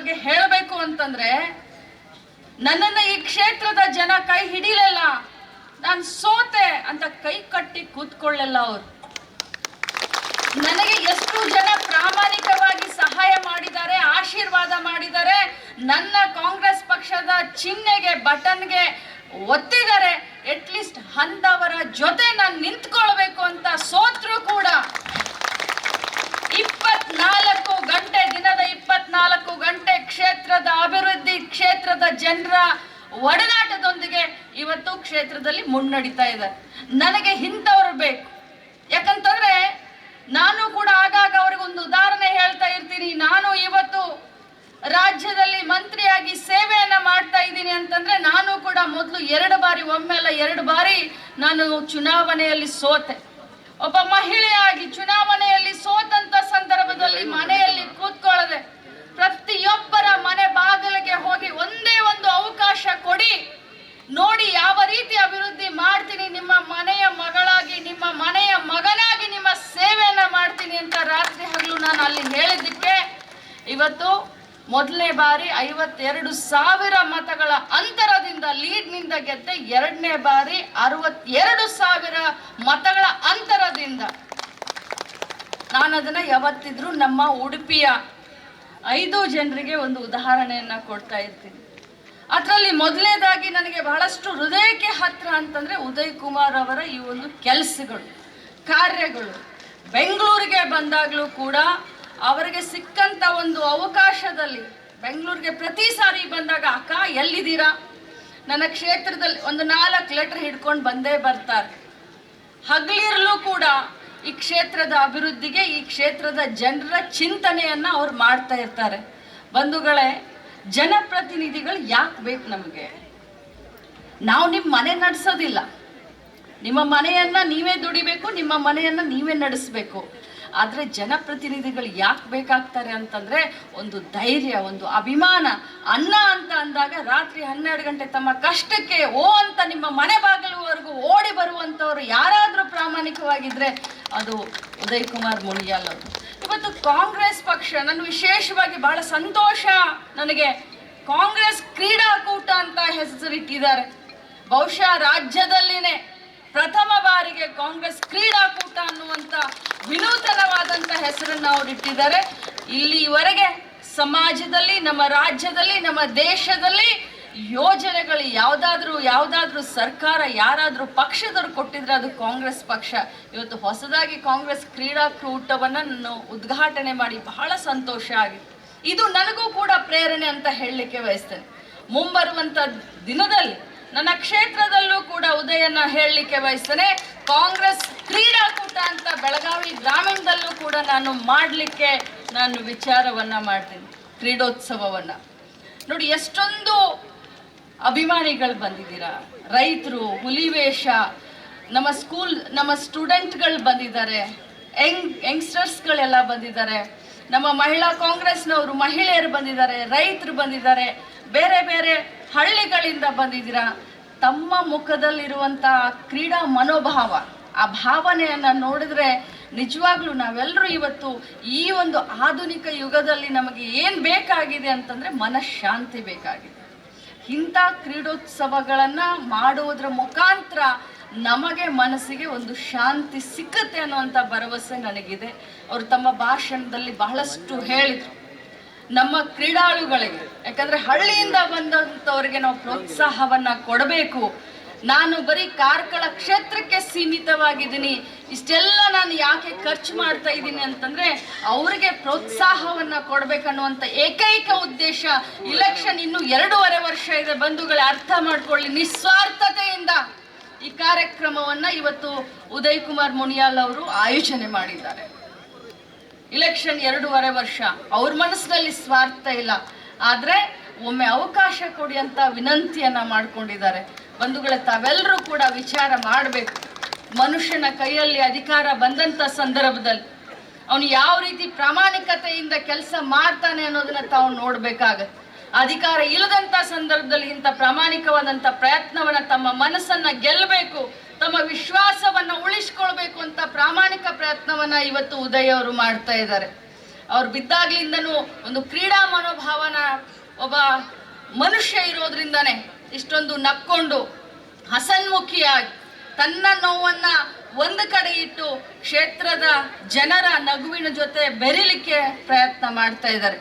ಬಗ್ಗೆ ಹೇಳಬೇಕು ಅಂತಂದ್ರೆ, ನನ್ನನ್ನು ಈ ಕ್ಷೇತ್ರದ ಜನ ಕೈ ಹಿಡಿಲಿಲ್ಲ, ನಾನು ಸೋತೆ ಅಂತ ಕೈ ಕಟ್ಟಿ ಕೂತ್ಕೊಳ್ಳಲ್ಲ. ಅವರು ನನಗೆ ಎಷ್ಟು ಜನ ಪ್ರಾಮಾಣಿಕವಾಗಿ ಸಹಾಯ ಮಾಡಿದ್ದಾರೆ, ಆಶೀರ್ವಾದ ಮಾಡಿದ್ದಾರೆ, ನನ್ನ ಕಾಂಗ್ರೆಸ್ ಪಕ್ಷದ ಚಿಹ್ನೆಗೆ ಬಟನ್ಗೆ ಒತ್ತಿದ್ದಾರೆ. ಅಟ್ಲೀಸ್ಟ್ ಅಂತವರ ಜೊತೆ ನಾನು ನಿಂತ್ಕೊಳ್ಬೇಕು ಅಂತ ಸೋತ್ರು ಕೂಡ 24 ಗಂಟೆ, ದಿನದ 24 ಗಂಟೆ ಕ್ಷೇತ್ರದ ಅಭಿವೃದ್ಧಿ, ಕ್ಷೇತ್ರದ ಜನರ ಒಡನಾಟದೊಂದಿಗೆ ಇವತ್ತು ಕ್ಷೇತ್ರದಲ್ಲಿ ಮುನ್ನಡೀತಾ ಇದೆ. ನನಗೆ ಇಂಥವ್ರು ಬೇಕು. ಯಾಕಂತಂದ್ರೆ ನಾನು ಕೂಡ ಆಗಾಗ ಅವ್ರಿಗೊಂದು ಉದಾಹರಣೆ ಹೇಳ್ತಾ ಇರ್ತೀನಿ. ನಾನು ಇವತ್ತು ರಾಜ್ಯದಲ್ಲಿ ಮಂತ್ರಿಯಾಗಿ ಸೇವೆಯನ್ನ ಮಾಡ್ತಾ ಇದ್ದೀನಿ ಅಂತಂದ್ರೆ, ನಾನು ಕೂಡ ಮೊದಲು 2 ಬಾರಿ, ಒಮ್ಮೆಲ್ಲ 2 ಬಾರಿ ನಾನು ಚುನಾವಣೆಯಲ್ಲಿ ಸೋತೆ. ಒಬ್ಬ ಮಹಿಳೆಯಾಗಿ ಚುನಾವಣೆಯಲ್ಲಿ ಸೋತಂತ ಸಂದರ್ಭದಲ್ಲಿ ಮನೆಯಲ್ಲಿ ಕೂತ್ಕೊಳ್ಳದೆ ಪ್ರತಿಯೊಬ್ಬರ ಮನೆ ಬಾಗಿಲಿಗೆ ಹೋಗಿ ಒಂದೇ ಒಂದು ಅವಕಾಶ ಕೊಡಿ, ನೋಡಿ ಯಾವ ರೀತಿ ಅಭಿವೃದ್ಧಿ ಮಾಡ್ತೀನಿ, ನಿಮ್ಮ ಮನೆಯ ಮಗಳಾಗಿ, ನಿಮ್ಮ ಮನೆಯ ಮಗನಾಗಿ ನಿಮ್ಮ ಸೇವೆಯನ್ನ ಮಾಡ್ತೀನಿ ಅಂತ ರಾತ್ರಿ ಹಗಲು ನಾನು ಅಲ್ಲಿ ಹೇಳಿದ್ದಕ್ಕೆ ಇವತ್ತು ಮೊದಲನೇ ಬಾರಿ 52,000 ಮತಗಳ ಅಂತರದಿಂದ ಲೀಡ್ನಿಂದ ಗೆದ್ದೆ. 2ನೇ ಬಾರಿ 62,000 ಮತಗಳ ಅಂತರದಿಂದ. ನಾನು ಅದನ್ನ ಯಾವತ್ತಿದ್ರೂ ನಮ್ಮ ಉಡುಪಿಯ 5 ಜನರಿಗೆ ಒಂದು ಉದಾಹರಣೆಯನ್ನ ಕೊಡ್ತಾ ಇರ್ತೀನಿ. ಅದರಲ್ಲಿ ಮೊದಲನೇದಾಗಿ ನನಗೆ ಬಹಳಷ್ಟು ಹೃದಯಕ್ಕೆ ಹತ್ರ ಅಂತಂದ್ರೆ ಉದಯ್ ಕುಮಾರ್ ಅವರ ಈ ಒಂದು ಕೆಲಸಗಳು, ಕಾರ್ಯಗಳು. ಬೆಂಗಳೂರಿಗೆ ಬಂದಾಗಲೂ ಕೂಡ ಅವರಿಗೆ ಸಿಕ್ಕಂತ ಒಂದು ಅವಕಾಶದಲ್ಲಿ ಬೆಂಗಳೂರಿಗೆ ಪ್ರತಿ ಸಾರಿ ಬಂದಾಗ, ಅಕ್ಕ ಎಲ್ಲಿದ್ದೀರಾ, ನನ್ನ ಕ್ಷೇತ್ರದಲ್ಲಿ ಒಂದು 4 ಲೆಟರ್ ಹಿಡ್ಕೊಂಡು ಬಂದೇ ಬರ್ತಾರೆ. ಹಗಲಿರಲು ಕೂಡ ಈ ಕ್ಷೇತ್ರದ ಅಭಿವೃದ್ಧಿಗೆ, ಈ ಕ್ಷೇತ್ರದ ಜನರ ಚಿಂತನೆಯನ್ನ ಅವ್ರು ಮಾಡ್ತಾ ಇರ್ತಾರೆ. ಬಂಧುಗಳೇ, ಜನಪ್ರತಿನಿಧಿಗಳು ಯಾಕೆ ಬೇಕು ನಮಗೆ? ನಾವು ನಿಮ್ಮ ಮನೆ ನಡೆಸೋದಿಲ್ಲ, ನಿಮ್ಮ ಮನೆಯನ್ನ ನೀವೇ ದುಡಿಬೇಕು, ನಿಮ್ಮ ಮನೆಯನ್ನ ನೀವೇ ನಡೆಸಬೇಕು. ಆದರೆ ಜನಪ್ರತಿನಿಧಿಗಳು ಯಾಕೆ ಬೇಕಾಗ್ತಾರೆ ಅಂತಂದ್ರೆ, ಒಂದು ಧೈರ್ಯ, ಒಂದು ಅಭಿಮಾನ. ಅನ್ನ ಅಂತ ಅಂದಾಗ ರಾತ್ರಿ 12 ಗಂಟೆ ತಮ್ಮ ಕಷ್ಟಕ್ಕೆ ಅಂತ ನಿಮ್ಮ ಮನೆ ಬಾಗಿಲುವರೆಗೂ ಓಡಿ ಬರುವಂತವ್ರು ಯಾರಾದ್ರೂ ಪ್ರಾಮಾಣಿಕವಾಗಿದ್ರೆ ಅದು ಉದಯ್ ಕುಮಾರ್ ಮುನಿಯಾಲ್ ಅವರು. ಇವತ್ತು ಕಾಂಗ್ರೆಸ್ ಪಕ್ಷ, ನಾನು ವಿಶೇಷವಾಗಿ ಬಹಳ ಸಂತೋಷ ನನಗೆ, ಕಾಂಗ್ರೆಸ್ ಕ್ರೀಡಾಕೂಟ ಅಂತ ಹೆಸರಿಟ್ಟಿದ್ದಾರೆ. ಬಹುಶಃ ರಾಜ್ಯದಲ್ಲಿನೇ ಪ್ರಥಮ ಬಾರಿಗೆ ಕಾಂಗ್ರೆಸ್ ಕ್ರೀಡಾಕೂಟ ಅನ್ನುವಂತ ವಿನೂತನವಾದಂತ ಹೆಸರನ್ನು ಅವರು ಇಟ್ಟಿದ್ದಾರೆ. ಇಲ್ಲಿವರೆಗೆ ಸಮಾಜದಲ್ಲಿ, ನಮ್ಮ ರಾಜ್ಯದಲ್ಲಿ, ನಮ್ಮ ದೇಶದಲ್ಲಿ ಯೋಜನೆಗಳು ಯಾವ್ದಾದ್ರೂ ಸರ್ಕಾರ, ಯಾರಾದ್ರೂ ಪಕ್ಷದವರು ಕೊಟ್ಟಿದ್ರೆ ಅದು ಕಾಂಗ್ರೆಸ್ ಪಕ್ಷ. ಇವತ್ತು ಹೊಸದಾಗಿ ಕಾಂಗ್ರೆಸ್ ಕ್ರೀಡಾಕೂಟವನ್ನ ನಾನು ಉದ್ಘಾಟನೆ ಮಾಡಿ ಬಹಳ ಸಂತೋಷ ಆಗಿದೆ. ಇದು ನನಗೂ ಕೂಡ ಪ್ರೇರಣೆ ಅಂತ ಹೇಳಲಿಕ್ಕೆ ಬಯಸ್ತೇನೆ. ಮುಂಬರುವಂತ ದಿನದಲ್ಲಿ ನನ್ನ ಕ್ಷೇತ್ರದಲ್ಲೂ ಕೂಡ ಉದಯನ ಹೇಳಲಿಕ್ಕೆ ಬಯಸ್ತೇನೆ. ಕಾಂಗ್ರೆಸ್ ಕ್ರೀಡಾಕೂಟ ಅಂತ ಬೆಳಗಾವಿ ಗ್ರಾಮೀಣದಲ್ಲೂ ಕೂಡ ನಾನು ಮಾಡಲಿಕ್ಕೆ ನಾನು ವಿಚಾರವನ್ನ ಮಾಡ್ತೀನಿ. ಕ್ರೀಡೋತ್ಸವವನ್ನ ನೋಡಿ, ಎಷ್ಟೊಂದು ಅಭಿಮಾನಿಗಳು ಬಂದಿದ್ದೀರಾ. ರೈತರು, ಹುಲಿವೇಷ, ನಮ್ಮ ಸ್ಟೂಡೆಂಟ್ಗಳು ಬಂದಿದ್ದಾರೆ, ಯಂಗ್ಸ್ಟರ್ಸ್ಗಳೆಲ್ಲ ಬಂದಿದ್ದಾರೆ, ನಮ್ಮ ಮಹಿಳಾ ಕಾಂಗ್ರೆಸ್ನವರು ಮಹಿಳೆಯರು ಬಂದಿದ್ದಾರೆ, ರೈತರು ಬಂದಿದ್ದಾರೆ, ಬೇರೆ ಬೇರೆ ಹಳ್ಳಿಗಳಿಂದ ಬಂದಿದ್ದೀರಾ. ತಮ್ಮ ಮುಖದಲ್ಲಿರುವಂಥ ಕ್ರೀಡಾ ಮನೋಭಾವ, ಆ ಭಾವನೆಯನ್ನು ನೋಡಿದ್ರೆ ನಿಜವಾಗ್ಲೂ ನಾವೆಲ್ಲರೂ ಇವತ್ತು ಈ ಒಂದು ಆಧುನಿಕ ಯುಗದಲ್ಲಿ ನಮಗೆ ಏನು ಬೇಕಾಗಿದೆ ಅಂತಂದರೆ ಮನಃಶಾಂತಿ ಬೇಕಾಗಿದೆ. ಇಂಥ ಕ್ರೀಡೋತ್ಸವಗಳನ್ನು ಮಾಡುವುದರ ಮುಖಾಂತರ ನಮಗೆ ಮನಸ್ಸಿಗೆ ಒಂದು ಶಾಂತಿ ಸಿಕ್ಕತ್ತೆ ಅನ್ನುವಂಥ ಭರವಸೆ ನನಗಿದೆ. ಅವರು ತಮ್ಮ ಭಾಷಣದಲ್ಲಿ ಬಹಳಷ್ಟು ಹೇಳಿದರು ನಮ್ಮ ಕ್ರೀಡಾಳುಗಳಿಗೆ. ಯಾಕಂದರೆ ಹಳ್ಳಿಯಿಂದ ಬಂದಂಥವ್ರಿಗೆ ನಾವು ಪ್ರೋತ್ಸಾಹವನ್ನು ಕೊಡಬೇಕು. ನಾನು ಬರೀ ಕಾರ್ಕಳ ಕ್ಷೇತ್ರಕ್ಕೆ ಸೀಮಿತವಾಗಿದ್ದೀನಿ, ಇಷ್ಟೆಲ್ಲ ನಾನು ಯಾಕೆ ಖರ್ಚು ಮಾಡ್ತಾ ಇದ್ದೀನಿ ಅಂತಂದರೆ ಅವರಿಗೆ ಪ್ರೋತ್ಸಾಹವನ್ನು ಕೊಡಬೇಕನ್ನುವಂಥ ಏಕೈಕ ಉದ್ದೇಶ. ಇಲೆಕ್ಷನ್ ಇನ್ನೂ 2.5 ವರ್ಷ ಇದೆ ಬಂಧುಗಳೇ, ಅರ್ಥ ಮಾಡ್ಕೊಳ್ಳಿ. ನಿಸ್ವಾರ್ಥತೆಯಿಂದ ಈ ಕಾರ್ಯಕ್ರಮವನ್ನು ಇವತ್ತು ಉದಯ್ ಕುಮಾರ್ ಮುನಿಯಾಲ್ ಅವರು ಆಯೋಜನೆ ಮಾಡಿದ್ದಾರೆ. ಇಲೆಕ್ಷನ್ 2.5 ವರ್ಷ, ಅವ್ರ ಮನಸ್ಸಿನಲ್ಲಿ ಸ್ವಾರ್ಥ ಇಲ್ಲ, ಆದರೆ ಒಮ್ಮೆ ಅವಕಾಶ ಕೊಡಿ ಅಂತ ವಿನಂತಿಯನ್ನ ಮಾಡ್ಕೊಂಡಿದ್ದಾರೆ. ಬಂಧುಗಳೇ, ತಾವೆಲ್ಲರೂ ಕೂಡ ವಿಚಾರ ಮಾಡಬೇಕು. ಮನುಷ್ಯನ ಕೈಯಲ್ಲಿ ಅಧಿಕಾರ ಬಂದಂಥ ಸಂದರ್ಭದಲ್ಲಿ ಅವನು ಯಾವ ರೀತಿ ಪ್ರಾಮಾಣಿಕತೆಯಿಂದ ಕೆಲಸ ಮಾಡ್ತಾನೆ ಅನ್ನೋದನ್ನ ತಾವು ನೋಡ್ಬೇಕಾಗತ್ತೆ. ಅಧಿಕಾರ ಇಲ್ಲದಂಥ ಸಂದರ್ಭದಲ್ಲಿ ಇಂಥ ಪ್ರಾಮಾಣಿಕವಾದಂಥ ಪ್ರಯತ್ನವನ್ನ, ತಮ್ಮ ಮನಸ್ಸನ್ನ ಗೆಲ್ಲಬೇಕು, ತಮ್ಮ ವಿಶ್ವಾಸವನ್ನ ಉಳಿಸ್ಕೊಳ್ಬೇಕು ಅಂತ ಪ್ರಾಮಾಣಿಕ ಪ್ರಯತ್ನವನ್ನ ಇವತ್ತು ಉದಯ್ ಅವರು ಮಾಡ್ತಾ ಇದ್ದಾರೆ. ಅವ್ರು ಬಿದ್ದಾಗ್ಲಿಂದನೂ ಒಂದು ಕ್ರೀಡಾ ಮನೋಭಾವನ ಒಬ್ಬ ಮನುಷ್ಯ ಇರೋದ್ರಿಂದಾನೆ ಇಷ್ಟೊಂದು ನಕ್ಕೊಂಡು ಹಸನ್ಮುಖಿಯಾಗಿ ತನ್ನ ನೋವನ್ನ ಒಂದು ಕಡೆ ಇಟ್ಟು ಕ್ಷೇತ್ರದ ಜನರ ನಗುವಿನ ಜೊತೆ ಬೆರಿಲಿಕ್ಕೆ ಪ್ರಯತ್ನ ಮಾಡ್ತಾ ಇದ್ದಾರೆ.